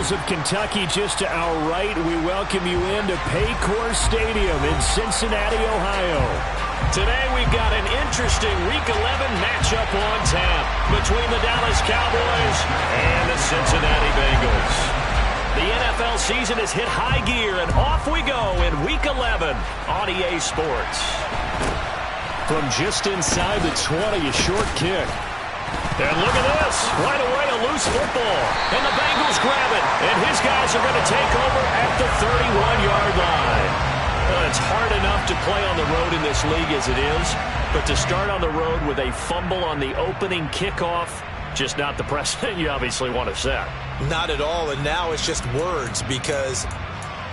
Hills of Kentucky, just to our right. We welcome you into Paycor Stadium in Cincinnati, Ohio. Today we've got an interesting Week 11 matchup on tap between the Dallas Cowboys and the Cincinnati Bengals. The NFL season has hit high gear, and off we go in Week 11 on EA Sports. From just inside the 20, a short kick. And look at this. Right away, a loose football. And the Bengals grab it. And his guys are going to take over at the 31-yard line. Well, it's hard enough to play on the road in this league as it is. But to start on the road with a fumble on the opening kickoff, just not the precedent you obviously want to set. Not at all. And now it's just words because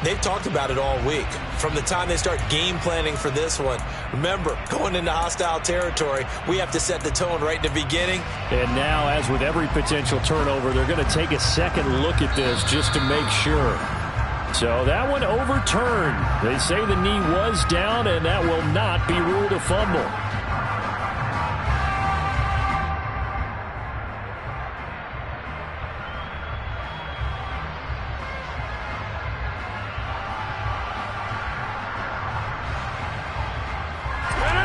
they've talked about it all week. From the time they start game planning for this one. Remember, going into hostile territory, we have to set the tone right in the beginning. And now, as with every potential turnover, they're going to take a second look at this just to make sure. So that one overturned. They say the knee was down, and that will not be ruled a fumble.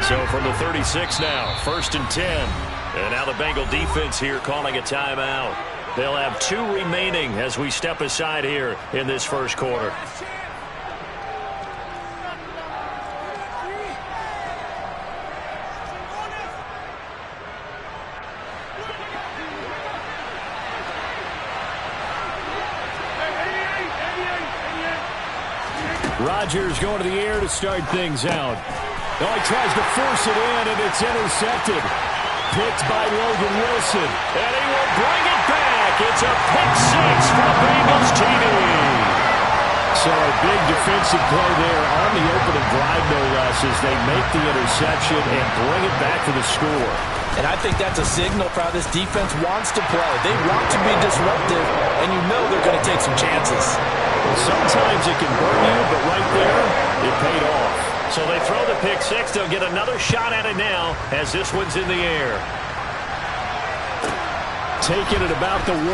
So from the 36 now, 1st and 10. And now the Bengal defense here calling a timeout. They'll have 2 remaining as we step aside here in this first quarter. Rodgers going to the air to start things out. Oh, he tries to force it in, and it's intercepted. Picked by Logan Wilson. And he will bring it back. It's a pick 6 for Bengals TV. So a big defensive play there on the opening drive, no less, as they make the interception and bring it back for the score. And I think that's a signal for how this defense wants to play. They want to be disruptive, and you know they're going to take some chances. Well, sometimes it can burn you, but right there, it paid off. So they throw the pick 6. They'll get another shot at it now as this one's in the air. Taking it about the 1.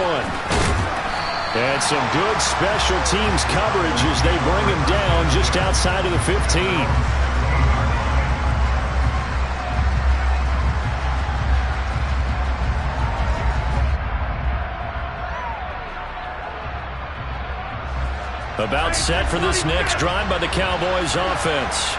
And some good special teams coverage as they bring him down just outside of the 15. About set for this next drive by the Cowboys offense.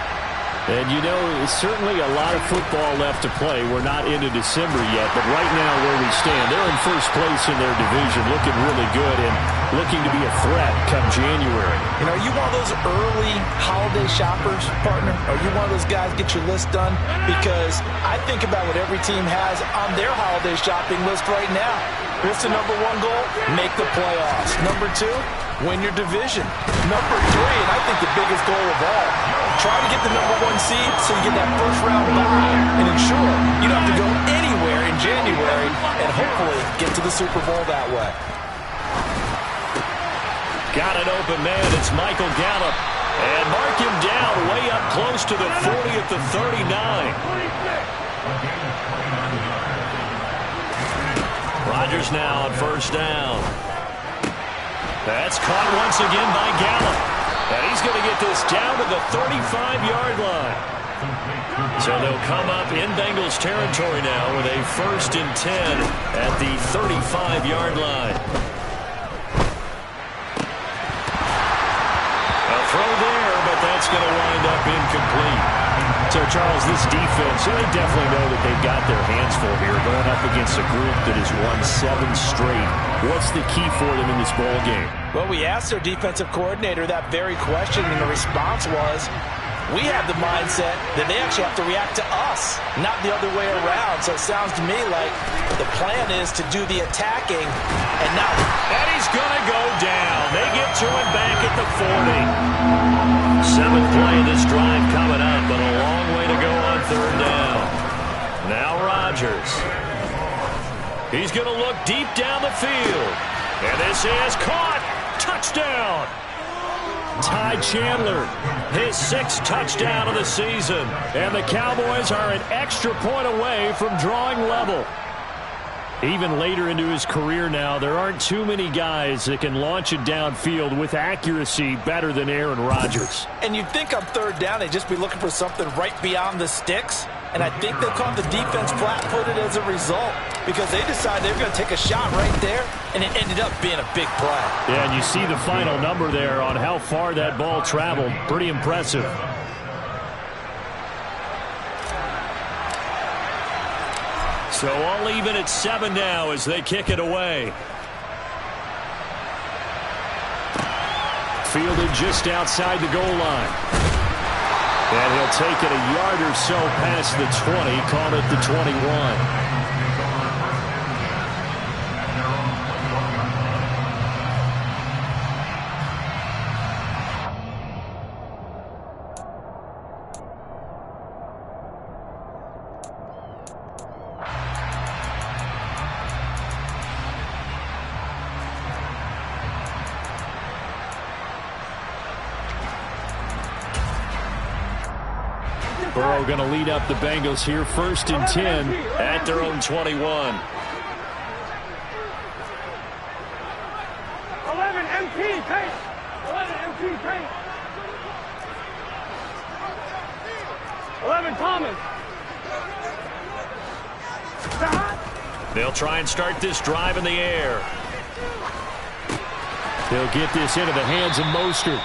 And, you know, it's certainly a lot of football left to play. We're not into December yet, but right now where we stand, they're in first place in their division, looking really good and looking to be a threat come January. You know, are you one of those early holiday shoppers, partner? Are you one of those guys get your list done? Because I think about what every team has on their holiday shopping list right now. What's the number 1 goal? Make the playoffs. Number 2, win your division. Number 3, and I think the biggest goal of all, try to get the number 1 seed so you get that first round bye and ensure you don't have to go anywhere in January and hopefully get to the Super Bowl that way. Got an open man. It's Michael Gallup. And mark him down way up close to the 40 at the 39. Rodgers now on first down. That's caught once again by Gallup. And he's going to get this down to the 35-yard line. So they'll come up in Bengals territory now with a 1st and 10 at the 35-yard line. A throw there, but that's going to wind up incomplete. So, Charles, this defense, they definitely know that they've got their hands full here going up against a group that has won 7 straight. What's the key for them in this ball game? Well, we asked their defensive coordinator that very question, and the response was, we have the mindset that they actually have to react to us, not the other way around. So it sounds to me like the plan is to do the attacking and not... And he's going to go down. They get to him back at the 40. 7th play of this drive coming up, but a long way to go on 3rd down. Now Rodgers. He's going to look deep down the field. And this is caught. Touchdown. Ty Chandler, his 6th touchdown of the season. And the Cowboys are an extra point away from drawing level. Even later into his career now, there aren't too many guys that can launch it downfield with accuracy better than Aaron Rodgers. And you'd think on third down they'd just be looking for something right beyond the sticks. And I think they caught the defense flat-footed as a result because they decided they were going to take a shot right there, and it ended up being a big play. Yeah, and you see the final number there on how far that ball traveled. Pretty impressive. So all even at 7 now as they kick it away. Fielded just outside the goal line. And he'll take it a yard or so past the 20, call it the 21. Burrow going to lead up the Bengals here, 1st and 10 at their own 21. 11 MP paint. 11 MP paint. 11 Thomas. They'll try and start this drive in the air. They'll get this into the hands of Mostert.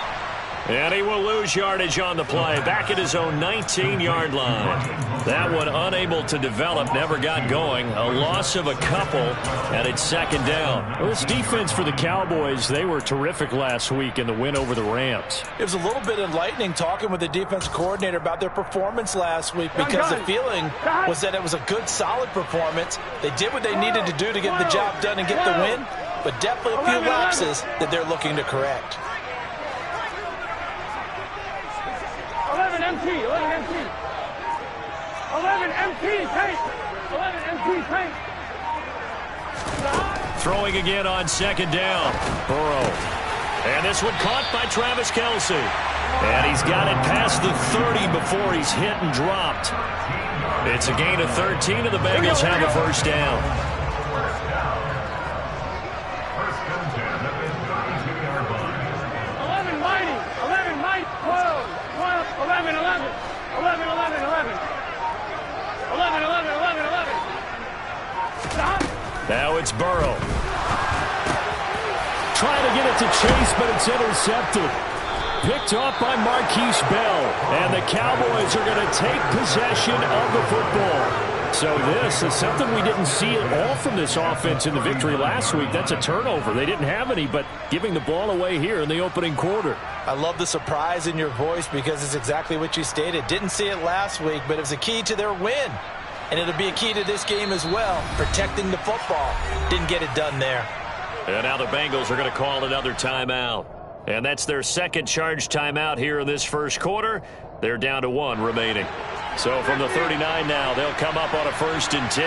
And he will lose yardage on the play. Back at his own 19-yard line. That one unable to develop, never got going. A loss of a couple, and it's 2nd down. Well, this defense for the Cowboys, they were terrific last week in the win over the Rams. It was a little bit enlightening talking with the defense coordinator about their performance last week because the feeling was that it was a good, solid performance. They did what they needed to do to get the job done and get the win, but definitely a few lapses that they're looking to correct. 11 MT, 11 MT. 11 MT paint. 11 MT paint. Throwing again on 2nd down. Burrow. And this one caught by Travis Kelce. And he's got it past the 30 before he's hit and dropped. It's a gain of 13, and the Bengals have a 1st down. Now it's Burrow. Trying to get it to Chase, but it's intercepted. Picked off by Marquise Bell. And the Cowboys are going to take possession of the football. So this is something we didn't see at all from this offense in the victory last week. That's a turnover. They didn't have any, but giving the ball away here in the opening quarter. I love the surprise in your voice because it's exactly what you stated. Didn't see it last week, but it was a key to their win. And it'll be a key to this game as well, protecting the football. Didn't get it done there. And now the Bengals are going to call another timeout. And that's their 2nd charge timeout here in this 1st quarter. They're down to 1 remaining. So from the 39 now, they'll come up on a 1st and 10.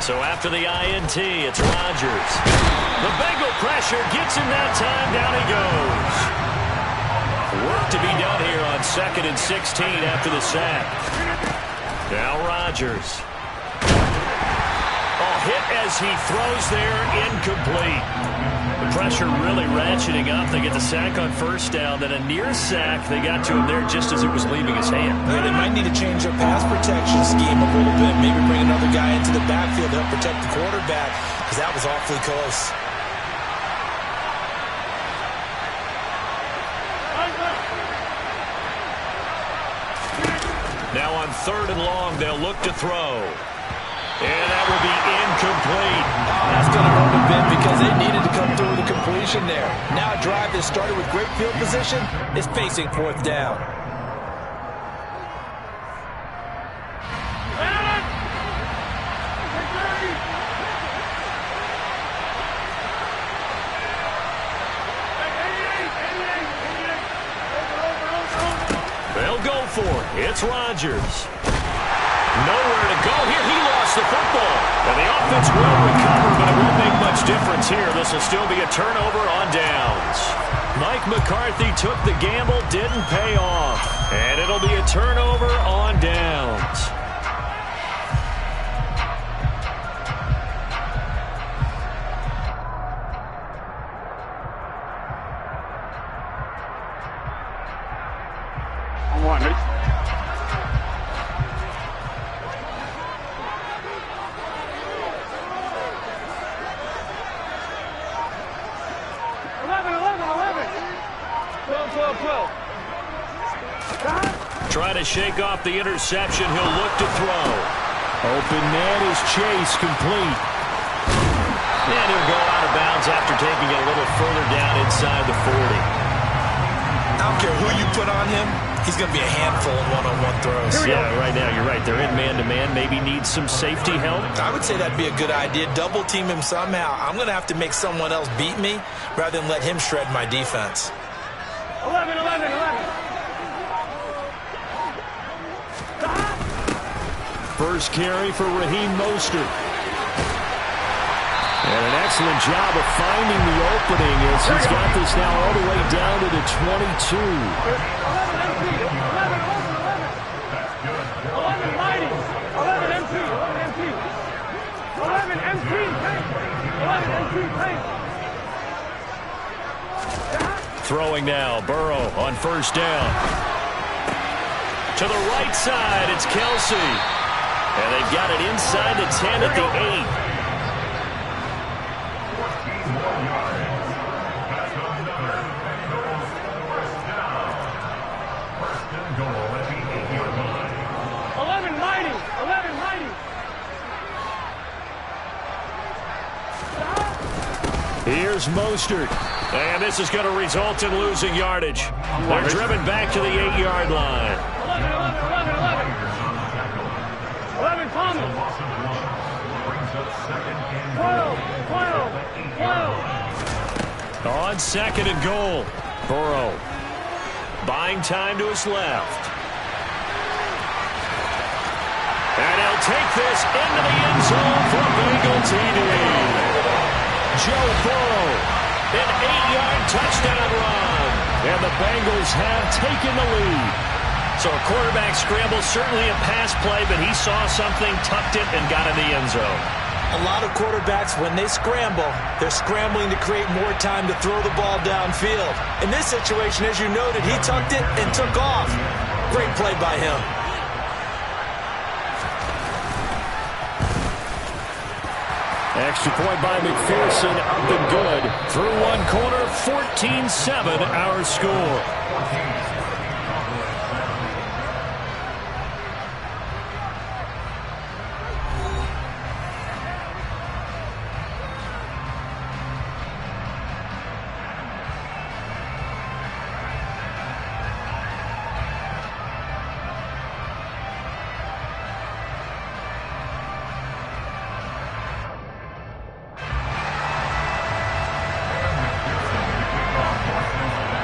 So after the INT, it's Rodgers. The Bengal pressure gets him that time. Down he goes. Work to be done here on 2nd and 16 after the sack. Now Rodgers. Oh, hit as he throws there, incomplete. The pressure really ratcheting up. They get the sack on 1st down, then a near sack. They got to him there just as it was leaving his hand. Yeah, they might need to change their pass protection scheme a little bit. Maybe bring another guy into the backfield to help protect the quarterback because that was awfully close. Now on 3rd and long, they'll look to throw. And that will be incomplete. Oh, that's going to hurt a bit because they needed to come through with a completion there. Now a drive that started with great field position is facing 4th down. They'll go for it. It's Rodgers. Nowhere to go here. He lost the football. And the offense will recover, but it won't make much difference here. This will still be a turnover on downs. Mike McCarthy took the gamble, didn't pay off. And it'll be a turnover on downs. one. Ready? Trying to shake off the interception. He'll look to throw. Open man is Chase complete. And he'll go out of bounds after taking it a little further down inside the 40. I don't care who you put on him. He's going to be a handful in one-on-one throws. Yeah, right now, you're right. They're in man-to-man. Maybe need some safety help. I would say that'd be a good idea. Double team him somehow. I'm going to have to make someone else beat me rather than let him shred my defense. 11. First carry for Raheem Mostert. And an excellent job of finding the opening as he's got this now all the way down to the 22. 11 MT. Throwing now, Burrow on first down. To the right side, it's Kelsey. And they've got it inside the 10 at the 8. Here's Mostert. And this is going to result in losing yardage. They're driven back to the 8-yard line. 11, Thomas. 12. On second and goal, Burrow buying time to his left. And he'll take this into the end zone for a Bengal TD. Joe Burrow, an 8-yard touchdown run. And the Bengals have taken the lead. So a quarterback scramble, certainly a pass play, but he saw something, tucked it, and got in the end zone. A lot of quarterbacks, when they scramble, they're scrambling to create more time to throw the ball downfield. In this situation, as you noted, he tucked it and took off. Great play by him. Extra point by McPherson, up and good. Through one quarter, 14-7 our score.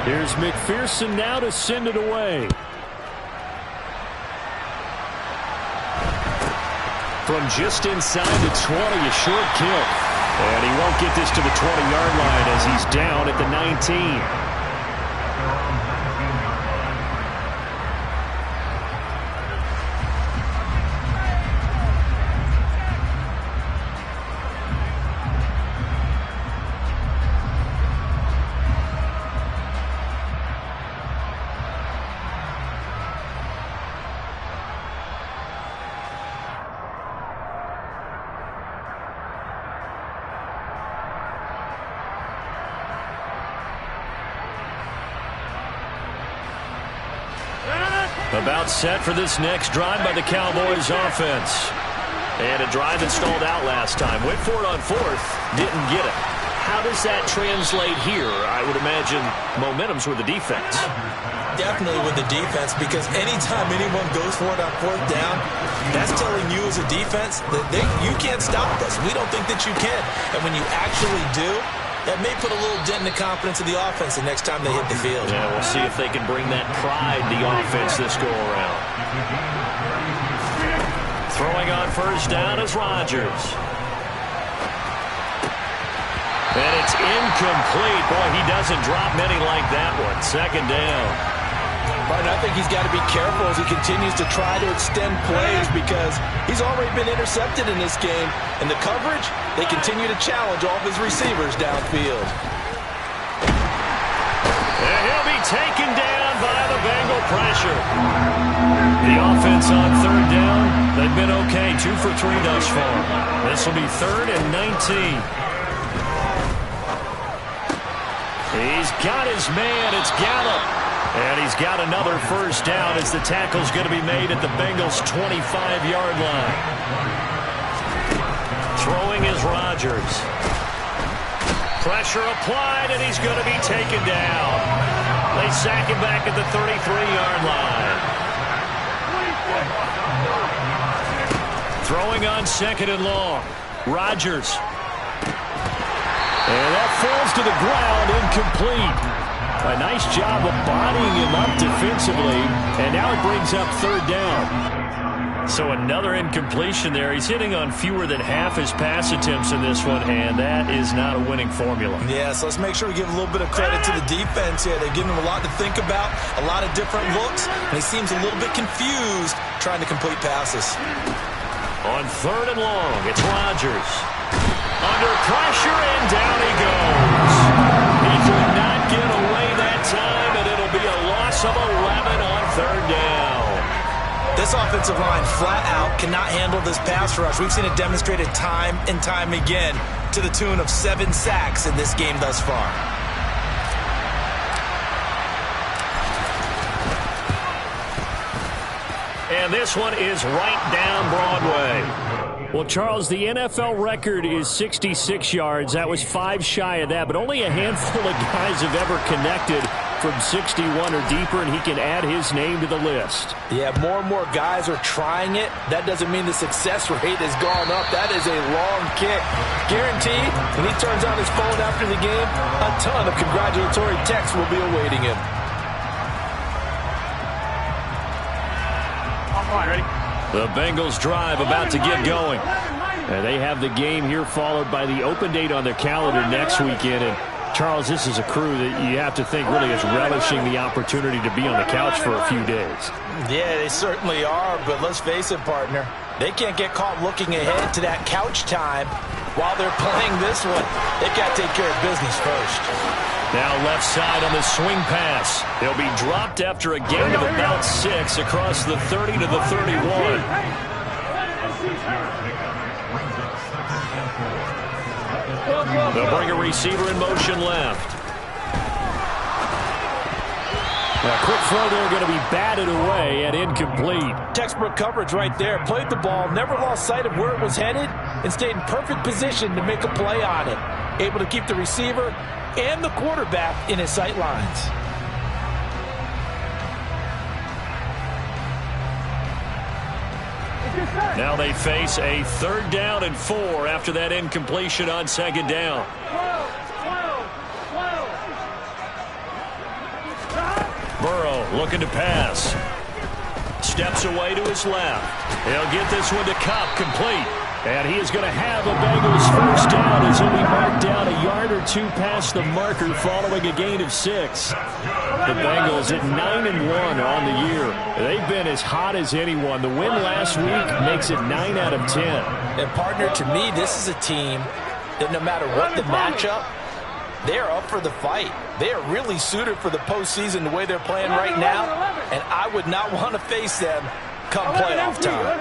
Here's McPherson now to send it away. From just inside the 20, a short kick. And he won't get this to the 20-yard line as he's down at the 19. About set for this next drive by the Cowboys offense. And a drive that stalled out last time. Went for it on fourth, didn't get it. How does that translate here? I would imagine momentum's with the defense. Definitely with the defense, because anytime anyone goes for it on fourth down, that's telling you as a defense that you can't stop us. We don't think that you can. And when you actually do, that may put a little dent in the confidence of the offense the next time they hit the field. Yeah, we'll see if they can bring that pride, the offense, this go-around. Throwing on first down is Rodgers. And it's incomplete. Boy, he doesn't drop many like that one. Second down. Martin, I think he's got to be careful as he continues to try to extend plays because he's already been intercepted in this game. And the coverage, they continue to challenge all of his receivers downfield. And he'll be taken down by the Bengal pressure. The offense on third down, they've been okay, 2 for 3 thus far. This will be 3rd and 19. He's got his man, it's Gallup. And he's got another first down as the tackle's going to be made at the Bengals' 25-yard line. Throwing is Rodgers. Pressure applied, and he's going to be taken down. They sack him back at the 33-yard line. Throwing on 2nd and long. Rodgers. And that falls to the ground, incomplete. A nice job of bodying him up defensively, and now it brings up 3rd down. So another incompletion there. He's hitting on fewer than half his pass attempts in this one, and that is not a winning formula. Yeah, so let's make sure we give a little bit of credit to the defense here. They're giving him a lot to think about, a lot of different looks, and he seems a little bit confused trying to complete passes. On 3rd and long, it's Rodgers. Under pressure, and down he goes. He could not get away that time, and it'll be a loss of 11 on 3rd down. This offensive line flat out cannot handle this pass rush. We've seen it demonstrated time and time again to the tune of 7 sacks in this game thus far. And this one is right down Broadway. Well, Charles, the NFL record is 66 yards. That was 5 shy of that, but only a handful of guys have ever connected from 61 or deeper, and he can add his name to the list. Yeah, more and more guys are trying it. That doesn't mean the success rate has gone up. That is a long kick. Guaranteed, when he turns on his phone after the game, a ton of congratulatory texts will be awaiting him. All right, ready? The Bengals drive about to get going. And they have the game here followed by the open date on their calendar next weekend. And Charles, this is a crew that you have to think really is relishing the opportunity to be on the couch for a few days. Yeah, they certainly are, but let's face it, partner. They can't get caught looking ahead to that couch time while they're playing this one. They've got to take care of business first. Now left side on the swing pass. They'll be dropped after a gain of about 6 across the 30 to the 31. They'll bring a receiver in motion left. A quick throw there going to be batted away and incomplete. Textbook coverage right there. Played the ball, never lost sight of where it was headed, and stayed in perfect position to make a play on it. Able to keep the receiver and the quarterback in his sight lines. Now they face a 3rd down and 4 after that incompletion on 2nd down. Burrow looking to pass. Steps away to his left. He'll get this one to Kupp, complete. And he is going to have a Bengals first down as he'll be marked down a yard or 2 past the marker following a gain of 6. The Bengals at 9-1 on the year. They've been as hot as anyone. The win last week makes it 9 out of 10. And partner, to me, this is a team that no matter what the matchup, they're up for the fight. They are really suited for the postseason the way they're playing right now, and I would not want to face them come playoff time.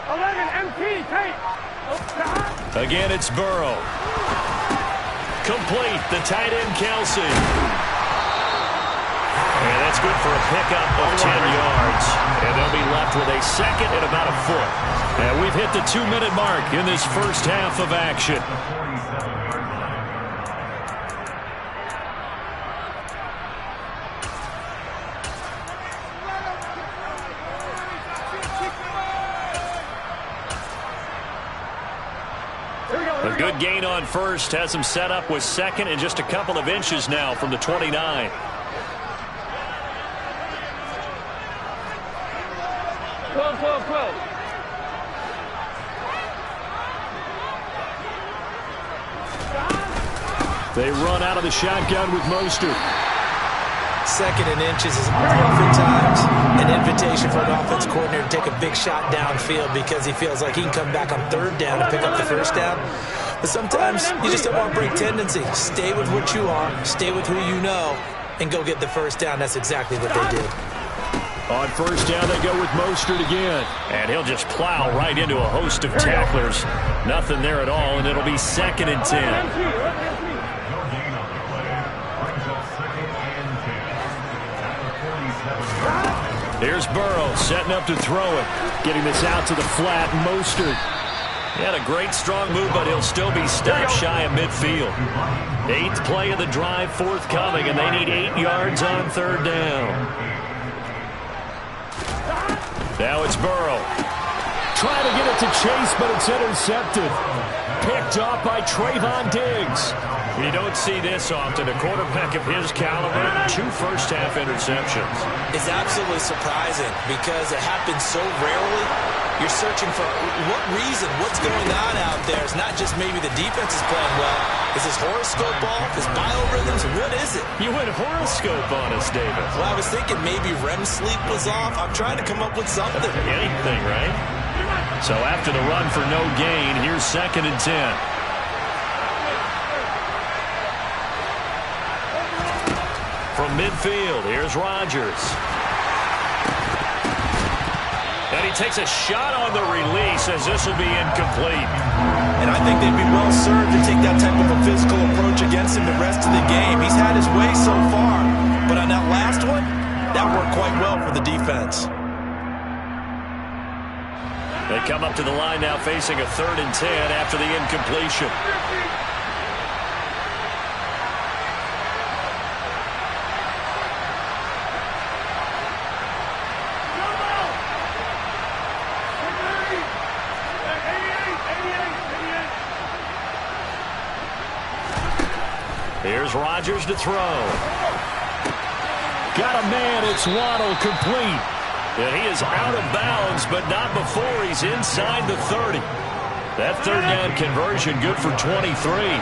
11 MT, tape. Again, it's Burrow. Complete, the tight end, Kelsey. And that's good for a pickup of 10 yards. And they'll be left with a 2nd and about a foot. And we've hit the 2-minute mark in this first half of action. A good gain on first has him set up with 2nd and just a couple of inches now from the 29. 12. They run out of the shotgun with Mostert. 2nd and inches is oftentimes an invitation for an offense coordinator to take a big shot downfield because he feels like he can come back on 3rd down and pick up the first down. But sometimes you just don't want to break tendency. Stay with what you are, stay with who you know, and go get the first down. That's exactly what they did. On first down, they go with Mostert again. And he'll just plow right into a host of tacklers. Nothing there at all, and it'll be 2nd and 10. Here's Burrow setting up to throw it. Getting this out to the flat. Mostert. He had a great strong move, but he'll still be stopped shy of midfield. 8th play of the drive forthcoming, and they need 8 yards on 3rd down. Now it's Burrow. Trying to get it to Chase, but it's intercepted. Picked off by Trayvon Diggs. You don't see this often. A quarterback of his caliber, 2 first-half interceptions. It's absolutely surprising because it happens so rarely. You're searching for what reason, what's going on out there. It's not just maybe the defense is playing well. Is his horoscope off? His biorhythms? What is it? You went horoscope on us, David. Well, I was thinking maybe REM sleep was off. I'm trying to come up with something. Anything, right? So after the run for no gain, here's 2nd and 10. From midfield, here's Rodgers. And he takes a shot on the release as this will be incomplete. And I think they'd be well served to take that type of a physical approach against him the rest of the game. He's had his way so far, but on that last one, that worked quite well for the defense. They come up to the line now facing a 3rd and 10 after the incompletion. Here's Rodgers to throw. Got a man. It's Waddle, complete. And he is out of bounds, but not before he's inside the 30. That 3rd down conversion good for 23.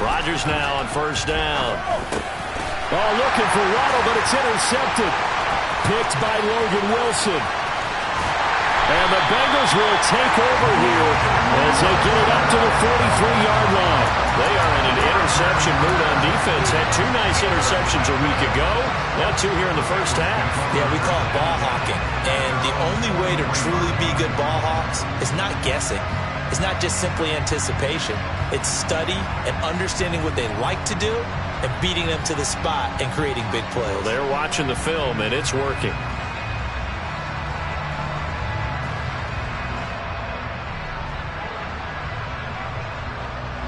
Rodgers now on 1st down. Oh, looking for Waddle, but it's intercepted. Picked by Logan Wilson. And the Bengals will take over here as they get it up to the 43-yard line. They are in an interception mood on defense. Had 2 nice interceptions a week ago. Now 2 here in the first half. Yeah, we call it ball hawking. And the only way to truly be good ball hawks is not guessing. It's not just simply anticipation. It's study and understanding what they like to do and beating them to the spot and creating big plays. Well, they're watching the film, and it's working.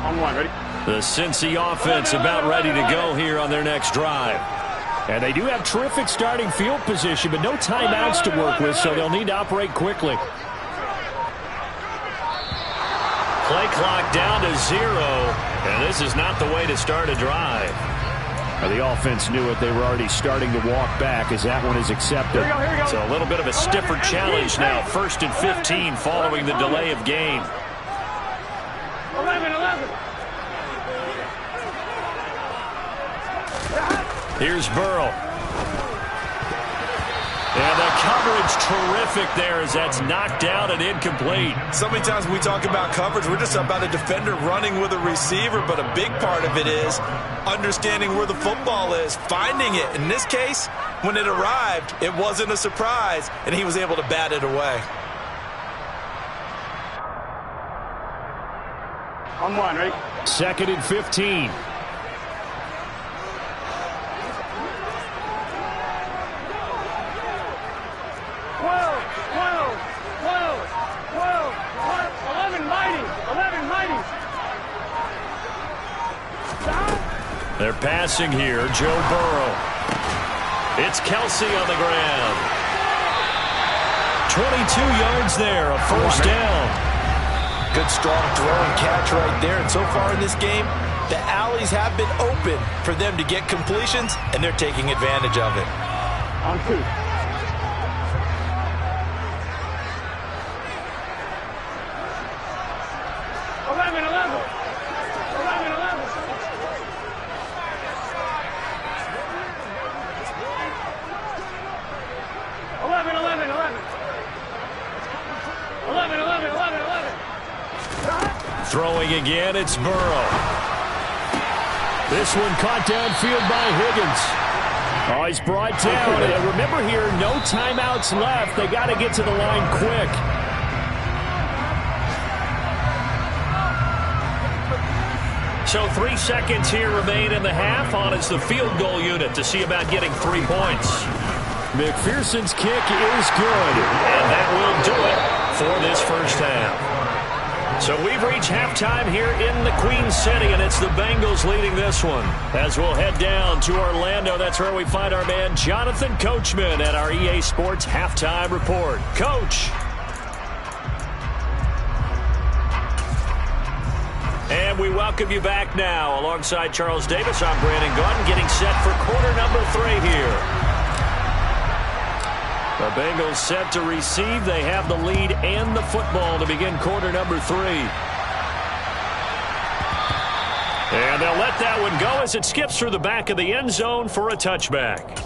On 1, ready? The Cincy offense about ready to go here on their next drive. And they do have terrific starting field position, but no timeouts to work with, so they'll need to operate quickly. Play clock down to 0, and this is not the way to start a drive. Well, the offense knew it. They were already starting to walk back as that one is accepted. Here we go. So a little bit of a stiffer challenge now. 1st and 15 following the delay of game. 11. Here's Burrow. And the coverage terrific there as that's knocked out and incomplete. So many times when we talk about coverage, we're just about a defender running with a receiver, but a big part of it is understanding where the football is, finding it. In this case, when it arrived, it wasn't a surprise, and he was able to bat it away. On 1, ready? 2nd and 15. They're passing here, Joe Burrow. It's Kelsey on the ground. 22 yards there, a 1st down. Good, strong throw and catch right there. And so far in this game, the alleys have been open for them to get completions, and they're taking advantage of it. On 2. Throwing again, it's Burrow. This one caught downfield by Higgins. Oh, he's brought down. And remember here, no timeouts left. They got to get to the line quick. So 3 seconds here remain in the half. On is the field goal unit to see about getting 3 points. McPherson's kick is good. And that will do it for this first half. So we've reached halftime here in the Queen City, and it's the Bengals leading this one. As we'll head down to Orlando, that's where we find our man Jonathan Coachman at our EA Sports Halftime Report. Coach. And we welcome you back now. Alongside Charles Davis, I'm Brandon Gaudin, getting set for quarter number 3 here. The Bengals set to receive. They have the lead and the football to begin quarter number 3. And they'll let that one go as it skips through the back of the end zone for a touchback.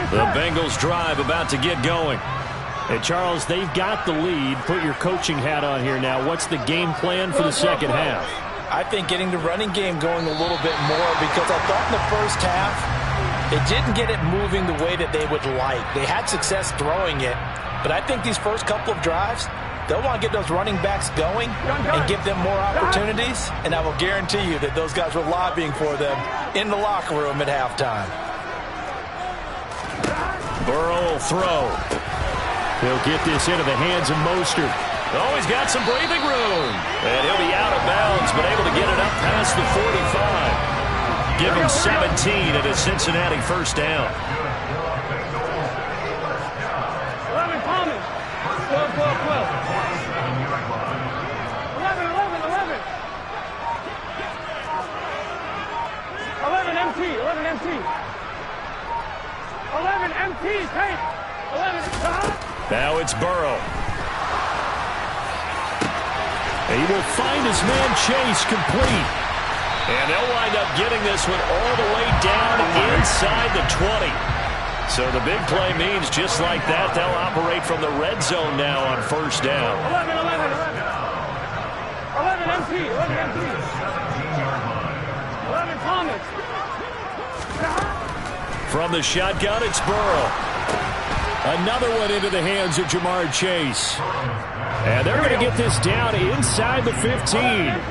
The Bengals drive about to get going. Hey, Charles, they've got the lead. Put your coaching hat on here now. What's the game plan for the second half? I think getting the running game going a little bit more, because I thought in the first half it didn't get it moving the way that they would like. They had success throwing it, but I think these first couple of drives, they'll want to get those running backs going and give them more opportunities, and I will guarantee you that those guys were lobbying for them in the locker room at halftime. Burrow will throw. He'll get this into the hands of Mostert. Oh, he's got some breathing room. And he'll be out of bounds, but able to get it up past the 45. Give him 17 at his Cincinnati first down. 11 Thomas. 12, 12, 12. 11, 11, 11. 11 MT, 11 MT. 11 MT, tape. 11. Now it's Burrow. He will find his man Chase complete. And they'll wind up getting this one all the way down inside the 20. So the big play means just like that, they'll operate from the red zone now on first down. 11, 11, 11. 11 MT, 11 MT. 11 Thomas. From the shotgun, it's Burrow. Another one into the hands of Jamar Chase. And they're going to get this down inside the 15. 11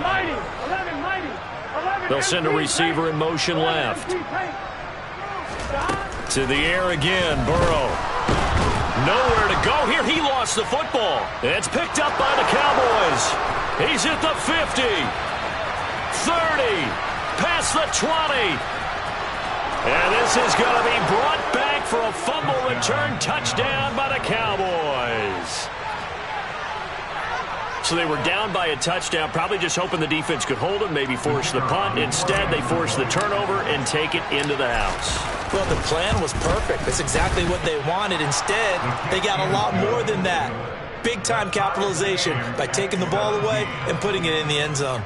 mighty. 11 mighty. 11 They'll send a receiver in motion left. To the air again, Burrow. Nowhere to go here. He lost the football. It's picked up by the Cowboys. He's at the 50. 30. Past the 20. And this is going to be brought back for a fumble return touchdown by the Cowboys. So they were down by a touchdown, probably just hoping the defense could hold them, maybe force the punt. Instead, they force the turnover and take it into the house. Well, the plan was perfect. That's exactly what they wanted. Instead, they got a lot more than that. Big-time capitalization by taking the ball away and putting it in the end zone.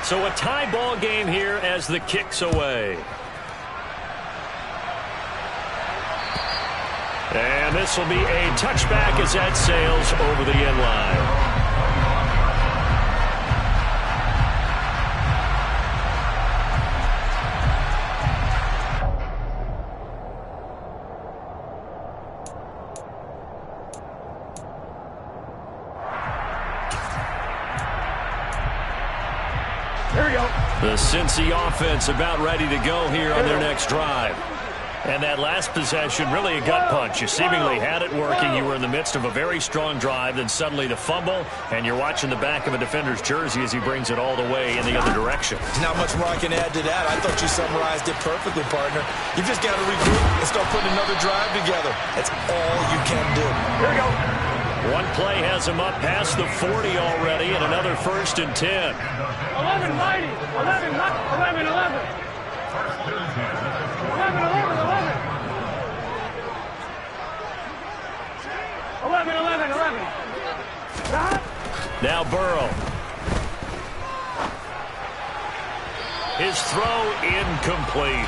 So a tie ball game here as the kick's away. And this will be a touchback as that sails over the end line. Here we go. The Cincy offense about ready to go here on their next drive. And that last possession, really a gut punch. You seemingly had it working. You were in the midst of a very strong drive, then suddenly the fumble, and you're watching the back of a defender's jersey as he brings it all the way in the other direction. There's not much more I can add to that. I thought you summarized it perfectly, partner. You've just got to regroup and start putting another drive together. That's all you can do. Here we go. One play has him up past the 40 already, and another 1st and 10. 11, mighty. 11, 11, 11. 11, 11, 11. 11, 11, 11. Now Burrow. His throw incomplete.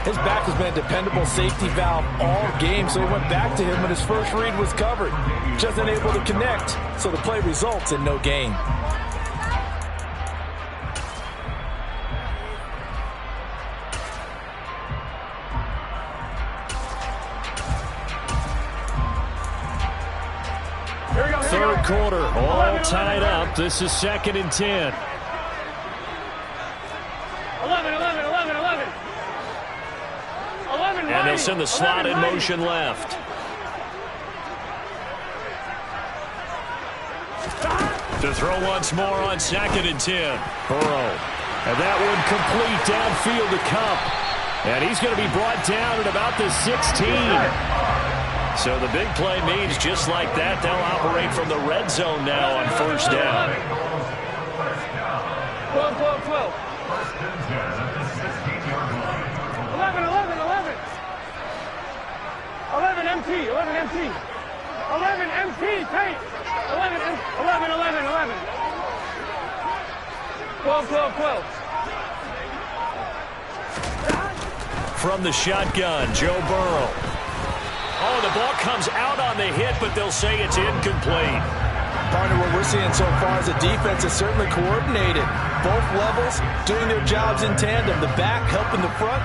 His back has been a dependable safety valve all game, so he went back to him when his first read was covered. Just unable to connect, so the play results in no gain. Third quarter, all tied up. This is 2nd and 10. 11, 11, 11, 11. 11, And they'll send the slot in motion left. To throw once more on 2nd and 10. Burrow. And that one complete downfield to Cup. And he's going to be brought down at about the 16. So the big play means just like that, they'll operate from the red zone now on 1st down. 12, 12, 12. 11, 11, 11. 11 MT, 11 MT. 11 MT, tape. 11, 11, 11, 11. 12, 12, 12. From the shotgun, Joe Burrow. Oh, the ball comes out on the hit, but they'll say it's incomplete. Partner, what we're seeing so far is the defense is certainly coordinated. Both levels doing their jobs in tandem. The back helping the front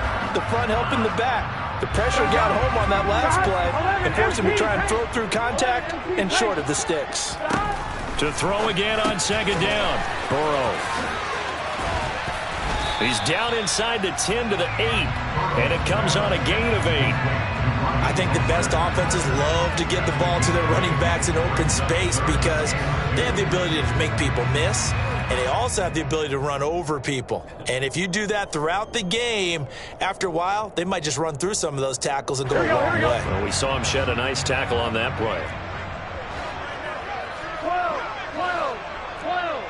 helping the back. The pressure got home on that last play and forced him to try and throw through contact and short of the sticks. To throw again on 2nd down, Burrow. He's down inside the 10 to the 8, and it comes on a gain of 8. I think the best offenses love to get the ball to their running backs in open space because they have the ability to make people miss, and they also have the ability to run over people. And if you do that throughout the game, after a while, they might just run through some of those tackles and go a long way. Well, we saw him shed a nice tackle on that play. 12, 12, 12.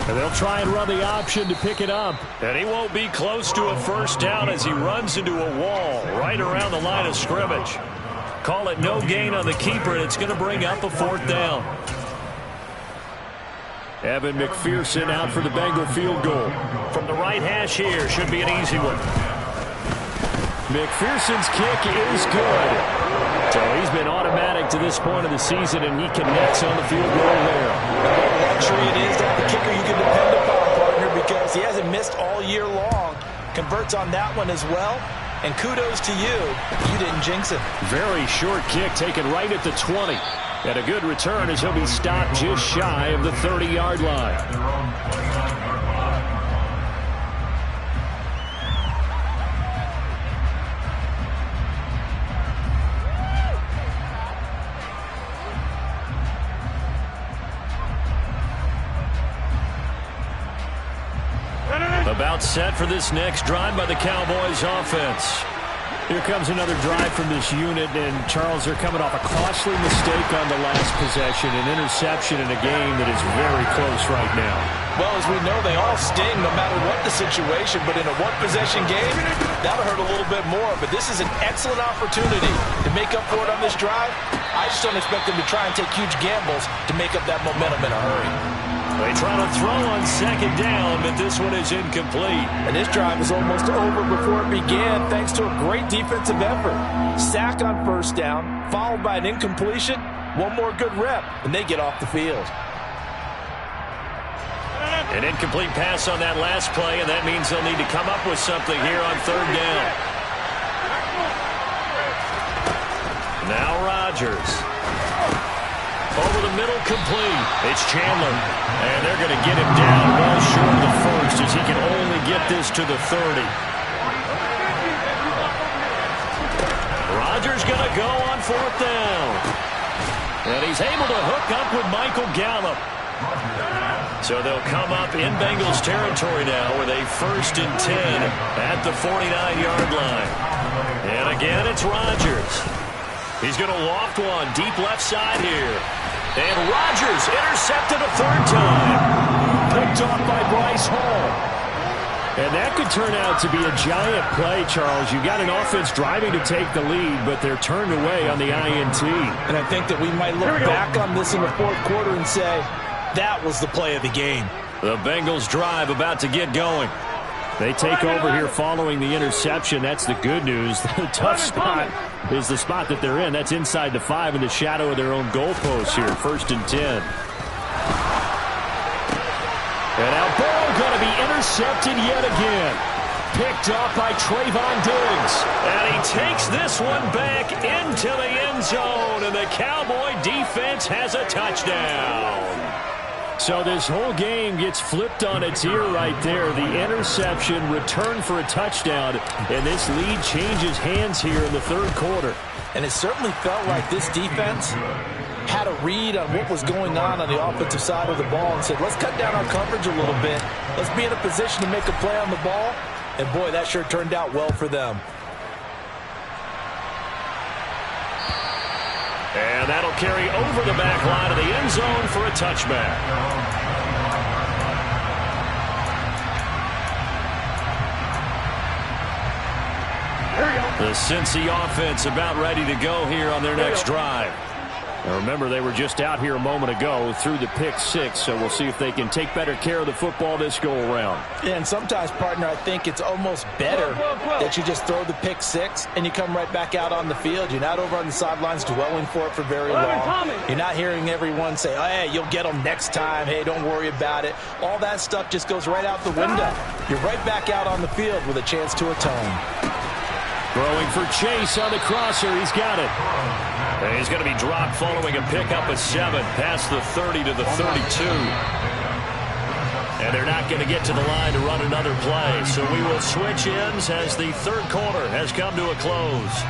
And they'll try and run the option to pick it up. And he won't be close to a 1st down as he runs into a wall right around the line of scrimmage. Call it no gain on the keeper, and it's going to bring up a 4th down. Evan McPherson out for the Bengal field goal. From the right hash here, should be an easy one. McPherson's kick is good. So he's been automatic to this point of the season, and he connects on the field goal there. Luxury it is to have a kicker you can depend upon, partner, because he hasn't missed all year long. Converts on that one as well. And kudos to you. You didn't jinx it. Very short kick taken right at the 20. And a good return as he'll be stopped just shy of the 30-yard line. About set for this next drive by the Cowboys offense. Here comes another drive from this unit, and Charles, they're coming off a costly mistake on the last possession, an interception in a game that is very close right now. Well, as we know, they all sting no matter what the situation, but in a one-possession game, that'll hurt a little bit more. But this is an excellent opportunity to make up for it on this drive. I just don't expect them to try and take huge gambles to make up that momentum in a hurry. They try to throw on 2nd down, but this one is incomplete. And this drive is almost over before it began thanks to a great defensive effort. Sack on 1st down, followed by an incompletion, one more good rep, and they get off the field. An incomplete pass on that last play, and that means they'll need to come up with something here on 3rd down. Now Rodgers. Over the middle, complete. It's Chandler. And they're going to get him down well short of the 1st as he can only get this to the 30. Rodgers going to go on 4th down. And he's able to hook up with Michael Gallup. So they'll come up in Bengals territory now with a 1st and 10 at the 49-yard line. And again, it's Rodgers. He's going to loft one deep left side here. And Rodgers intercepted a 3rd time. Picked off by Bryce Hall. And that could turn out to be a giant play, Charles. You've got an offense driving to take the lead, but they're turned away on the INT. And I think that we might look back on this in the 4th quarter and say, that was the play of the game. The Bengals drive about to get going. They take over here following the interception. That's the good news. The tough spot is the spot that they're in. That's inside the 5 in the shadow of their own goalpost here. 1st and 10. And now Burrow going to be intercepted yet again. Picked off by Trayvon Diggs. And he takes this one back into the end zone. And the Cowboy defense has a touchdown. So this whole game gets flipped on its ear right there. The interception, return for a touchdown. And this lead changes hands here in the 3rd quarter. And it certainly felt like this defense had a read on what was going on the offensive side of the ball and said, let's cut down our coverage a little bit. Let's be in a position to make a play on the ball. And, boy, that sure turned out well for them. And that'll carry over the back line of the end zone for a touchback. The Cincy offense about ready to go here on their next drive. Now remember, they were just out here a moment ago through the pick 6, so we'll see if they can take better care of the football this go-around. Yeah, and sometimes, partner, I think it's almost better that you just throw the pick 6 and you come right back out on the field. You're not over on the sidelines dwelling for it for very long. You're not hearing everyone say, oh, hey, you'll get them next time. Hey, don't worry about it. All that stuff just goes right out the window. You're right back out on the field with a chance to atone. Throwing for Chase on the crosser. He's got it. And he's going to be dropped following a pickup of 7 past the 30 to the 32. And they're not going to get to the line to run another play. So we will switch ends as the 3rd quarter has come to a close.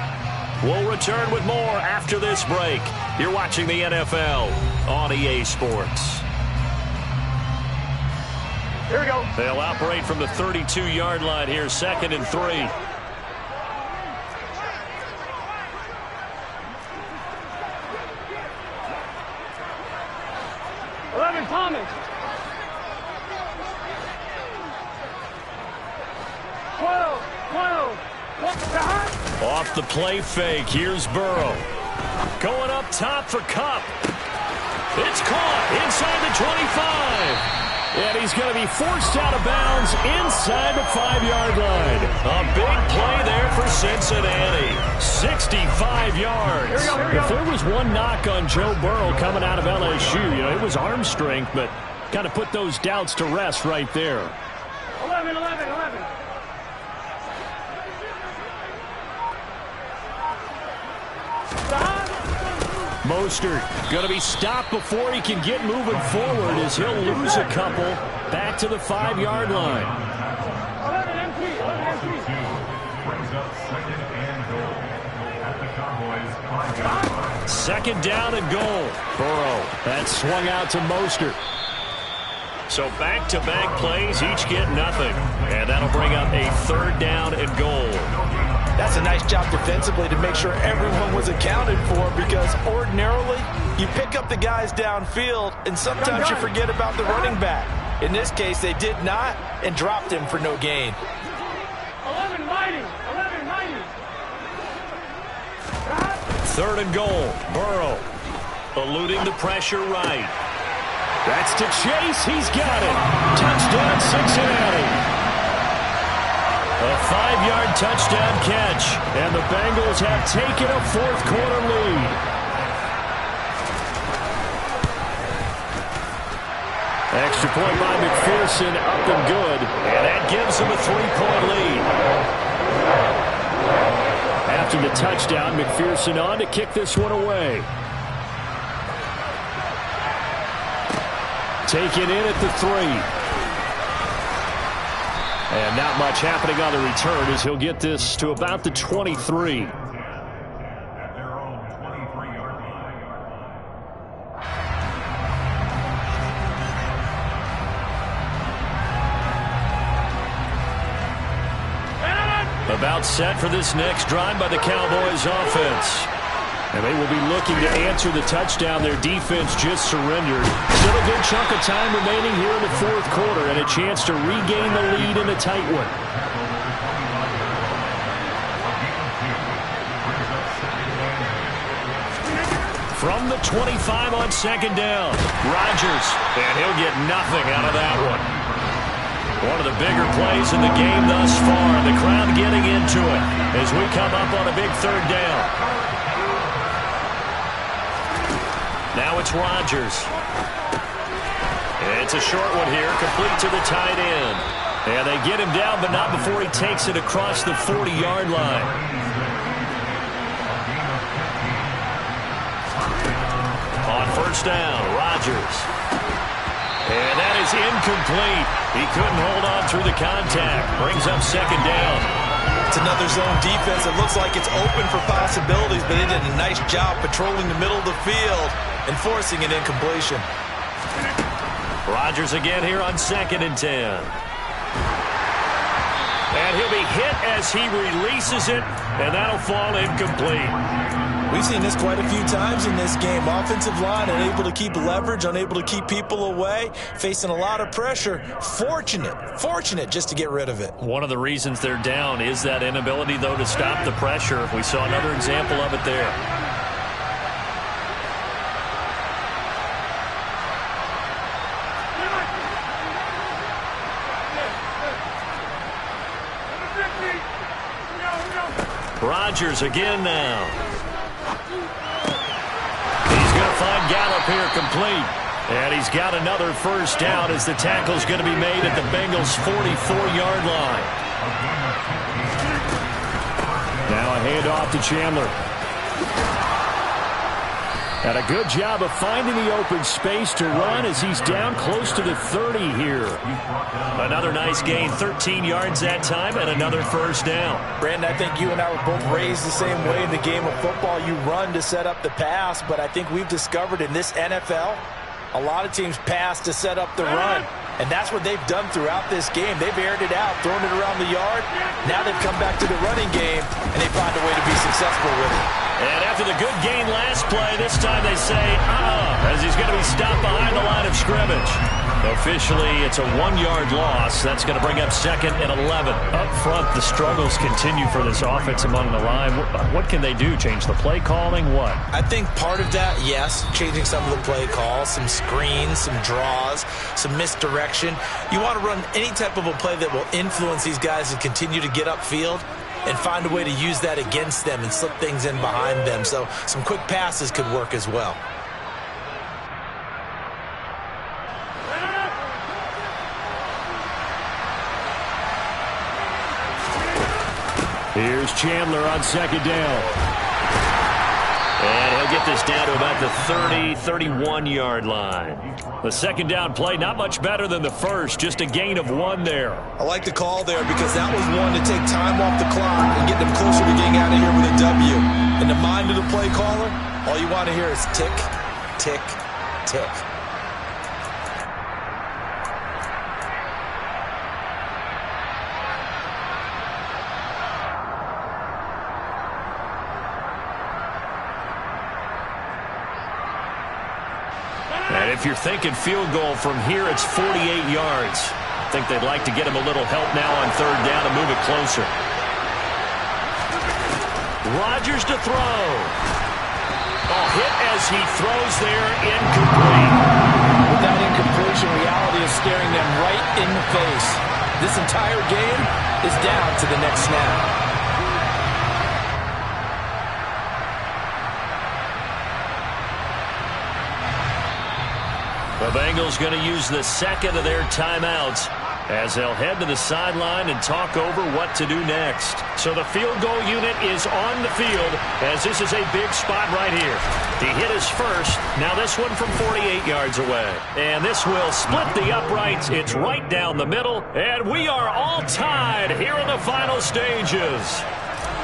We'll return with more after this break. You're watching the NFL on EA Sports. Here we go. They'll operate from the 32-yard line here, 2nd and 3. Thomas. 12. Off the play fake. Here's Burrow. Going up top for Kupp. It's caught inside the 25. And he's going to be forced out of bounds inside the 5-yard line. A big play there for Cincinnati. 65 yards. Here we go. If there was one knock on Joe Burrow coming out of LSU, it was arm strength, but kind of put those doubts to rest right there. 11. Mostert going to be stopped before he can get moving forward as he'll lose a couple back to the 5-yard line. 11 MP. Second down and goal. Burrow, that swung out to Mostert. So back-to-back plays, each get nothing. And that'll bring up a 3rd down and goal. That's a nice job defensively to make sure everyone was accounted for, because ordinarily you pick up the guys downfield and sometimes you forget about the running back. In this case, they did not and dropped him for no gain. 11 mighty. 3rd and goal. Burrow eluding the pressure right. That's to Chase. He's got it. Touchdown, Cincinnati. A 5-yard touchdown catch. And the Bengals have taken a 4th quarter lead. Extra point by McPherson, up and good. And that gives them a 3-point lead. After the touchdown, McPherson on to kick this one away. Taken in at the 3. And not much happening on the return as he'll get this to about the 23. About set for this next drive by the Cowboys offense. And they will be looking to answer the touchdown their defense just surrendered. Still a good chunk of time remaining here in the fourth quarter and a chance to regain the lead in a tight one. From the 25 on second down, Rodgers, and he'll get nothing out of that one. One of the bigger plays in the game thus far, and the crowd getting into it as we come up on a big third down. Now it's Rodgers. It's a short one here, complete to the tight end. And they get him down, but not before he takes it across the 40-yard line. On first down, Rodgers. And that is incomplete. He couldn't hold on through the contact. Brings up second down. It's another zone defense. It looks like it's open for possibilities, but they did a nice job patrolling the middle of the field and forcing an incompletion. Rodgers again here on 2nd and 10. And he'll be hit as he releases it, and that'll fall incomplete. We've seen this quite a few times in this game. Offensive line unable to keep leverage, unable to keep people away, facing a lot of pressure. Fortunate just to get rid of it. One of the reasons they're down is that inability, though, to stop the pressure. We saw another example of it there. Rodgers again now. He's going to find Gallup here complete. And he's got another first down as the tackle's going to be made at the Bengals' 44-yard line. Now a handoff to Chandler. And a good job of finding the open space to run as he's down close to the 30 here. Another nice gain, 13 yards that time, and another first down. Brandon, I think you and I were both raised the same way in the game of football. You run to set up the pass, but I think we've discovered in this NFL, a lot of teams pass to set up the run. And that's what they've done throughout this game. They've aired it out, thrown it around the yard. Now they've come back to the running game, and they find a way to be successful with it. And after the good gain last play, this time they say, as he's going to be stopped behind the line of scrimmage. Officially, it's a 1-yard loss. That's going to bring up 2nd and 11. Up front, the struggles continue for this offense among the line. What can they do? Change the play calling? What? I think part of that, yes, changing some of the play calls, some screens, some draws, some misdirection. You want to run any type of a play that will influence these guys to continue to get upfield and find a way to use that against them and slip things in behind them. So some quick passes could work as well. Here's Chandler on 2nd down. And he'll get this down to about the 31-yard line. The 2nd down play, not much better than the first, just a gain of 1 there. I like the call there because that was one to take time off the clock and get them closer to getting out of here with a W. In the mind of the play caller, all you want to hear is tick, tick, tick. And if you're thinking field goal from here, it's 48 yards. I think they'd like to get him a little help now on 3rd down and move it closer. Rodgers to throw. Oh, hit as he throws there, incomplete. With that incompletion, reality is staring them right in the face. This entire game is down to the next snap. The Bengals going to use the 2nd of their timeouts as they'll head to the sideline and talk over what to do next. So the field goal unit is on the field as this is a big spot right here. The hit is first. Now this one from 48 yards away. And this will split the uprights. It's right down the middle. And we are all tied here in the final stages.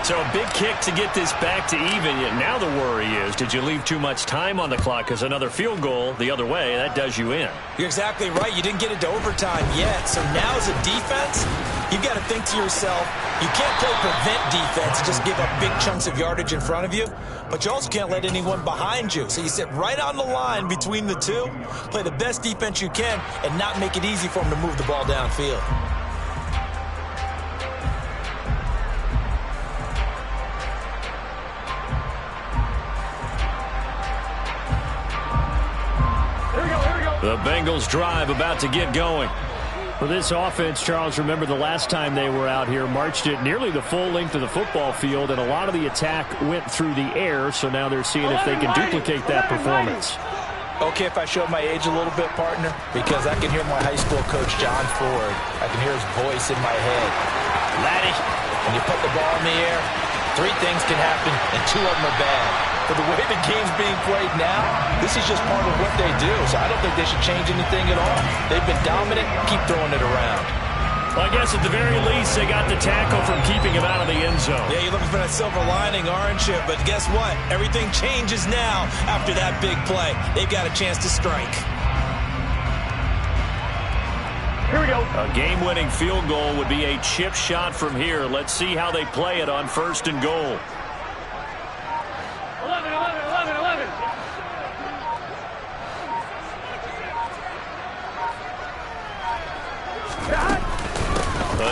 So a big kick to get this back to even. Now the worry is, did you leave too much time on the clock? Because another field goal the other way, that does you in. You're exactly right. You didn't get it to overtime yet. So now as a defense, You've got to think to yourself, you can't play prevent defense and just give up big chunks of yardage in front of you, but you also can't let anyone behind you. So you sit right on the line between the two, play the best defense you can, and not make it easy for them to move the ball downfield. The Bengals drive about to get going. For this offense, Charles, remember the last time they were out here, marched it nearly the full length of the football field, and a lot of the attack went through the air, so now they're seeing if they can duplicate that performance. Okay, if I showed my age a little bit, partner, because I can hear my high school coach, John Ford. I can hear his voice in my head. Laddie, when you put the ball in the air, 3 things can happen, and 2 of them are bad. But the way the game's being played now, this is just part of what they do. So I don't think they should change anything at all. They've been dominant. Keep throwing it around. Well, I guess at the very least, they got the tackle from keeping him out of the end zone. Yeah, you're looking for that silver lining, aren't you? But guess what? Everything changes now after that big play. They've got a chance to strike. Here we go. A game-winning field goal would be a chip shot from here. Let's see how they play it on 1st and goal. 11, 11, 11, 11.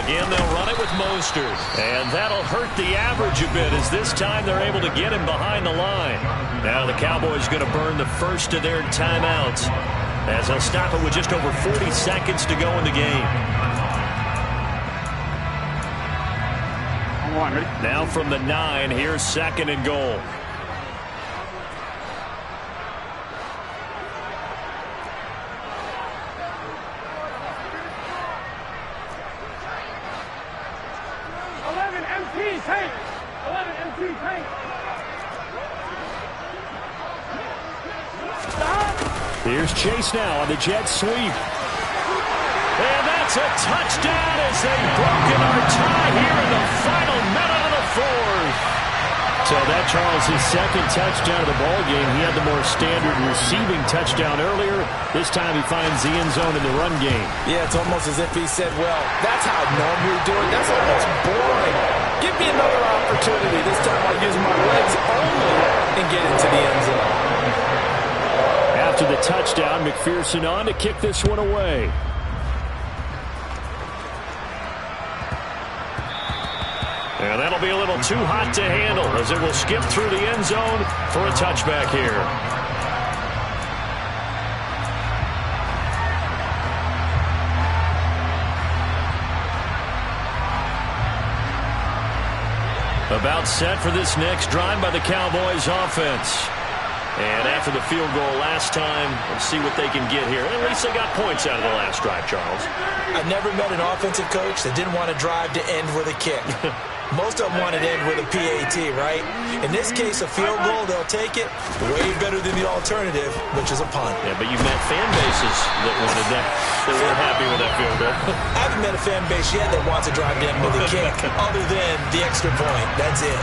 Again, they'll run it with Mostert. And that'll hurt the average a bit as this time they're able to get him behind the line. Now the Cowboys going to burn the first of their timeouts as they'll stop it with just over 40 seconds to go in the game. Now from the 9, here's 2nd and goal. Here's Chase now on the jet sweep. And that's a touchdown as they've broken our tie here in the final minute of the 4th. So that, Charles, his 2nd touchdown of the ball game. He had the more standard receiving touchdown earlier. This time he finds the end zone in the run game. Yeah, it's almost as if he said, well, that's how I normally do it. That's almost boring. Give me another opportunity. This time I'll use my legs only and get into the end zone. After the touchdown, McPherson on to kick this one away. And that'll be a little too hot to handle as it will skip through the end zone for a touchback here. About set for this next drive by the Cowboys offense. And after the field goal last time, let's see what they can get here. At least they got points out of the last drive, Charles. I've never met an offensive coach that didn't want to drive to end with a kick. Most of them want to end with a PAT, right? In this case, a field goal, they'll take it. Way better than the alternative, which is a punt. Yeah, but you've met fan bases that wanted that. They weren't happy with that field goal. I haven't met a fan base yet that wants to drive to end with a kick, other than the extra point. That's it.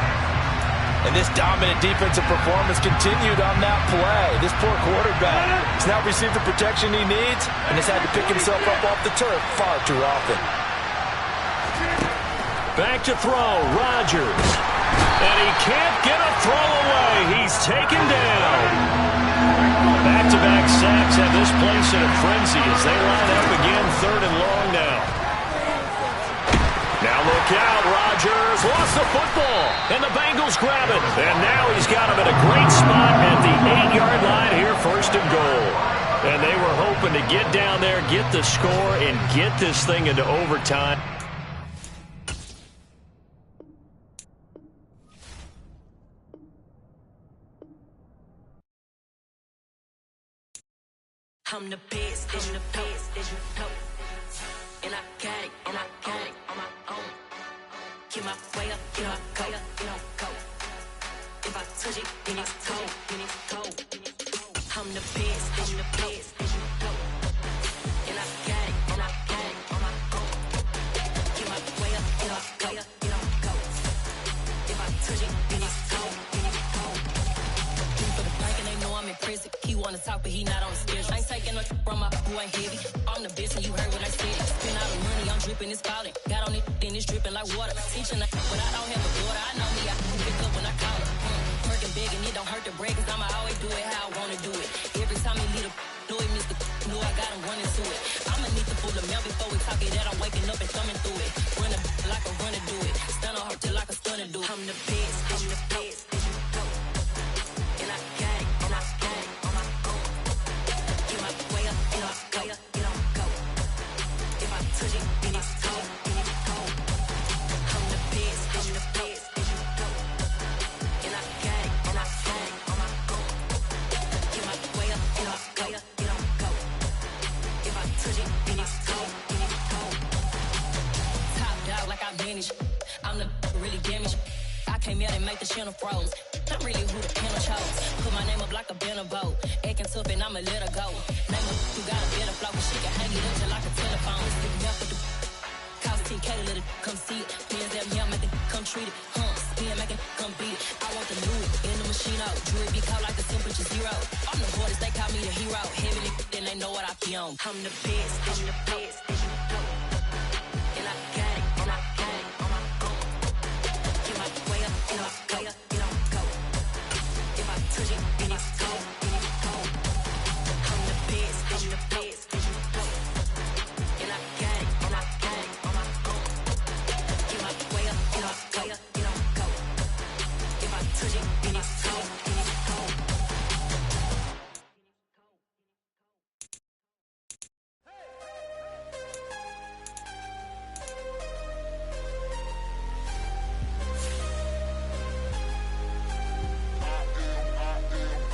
And this dominant defensive performance continued on that play. This poor quarterback has now received the protection he needs and has had to pick himself up off the turf far too often. Back to throw, Rodgers. And he can't get a throw away. He's taken down. Back-to-back sacks have this place in a frenzy as they line up again 3rd and long now. Now look out, Rodgers lost the football, and the Bengals grab it. And now he's got him in a great spot at the 8-yard line here, 1st and goal. And they were hoping to get down there, get the score, and get this thing into overtime. I'm the best, and the best, and you know. And I got it, and I got it on my own. Get my way up, get my go, go. If I touch it, then it's cold, I'm the best, and the best, and you know. And I got it, and I got it on my own. Get my way up, get my go. If I touch it, then it's cold, For the blank and they know I'm impressive. He wanna talk, but he not on the schedule. I ain't taking no from my boy heavy. I'm the best, and you heard what I said. Spend all the money, I'm dripping, it's falling. Got on it. bitch dripping like water. Teaching her, but I don't have a daughter. I know me, I can pick up when I call her. Working big and it don't hurt to break, cause I'ma always do it how I wanna do it. Every time he lead a know it, Mr. Know I got him running to it. I'ma need to pull the mail before we talk it that I'm waking up and thumbing through it. Run a like a runner do it. Stun on her till like a stunner do it. I'm the best, I'm the best, go. And I got it, and I got it on my own. Get my way up, and I go, it don't go. If I touch it, then it's cold, then it's cold. I'm the best, I'm the best, go. And I got it, and I got it on my own. Get my way up, and I go, it don't go. If I touch it, then it's cold, then it's cold. Top dog like I manage. I'm the really damaged. I came out and make the channel froze. I'm really who the panel chose. Put my name up like a banner boat. Acting tough and I'ma let her go. Name her who got a better flow, cause she can hang it up till like a telephone. Stick me up with the cost 10K to let it come see it. Pins that me, I make it come treat it. Spin, make it come beat it. I want the new in the machine out. Jewelry be caught like the temperature zero. I'm the hardest, they call me the hero. Heavily, then they know what I be on. I'm the best, I'm the best.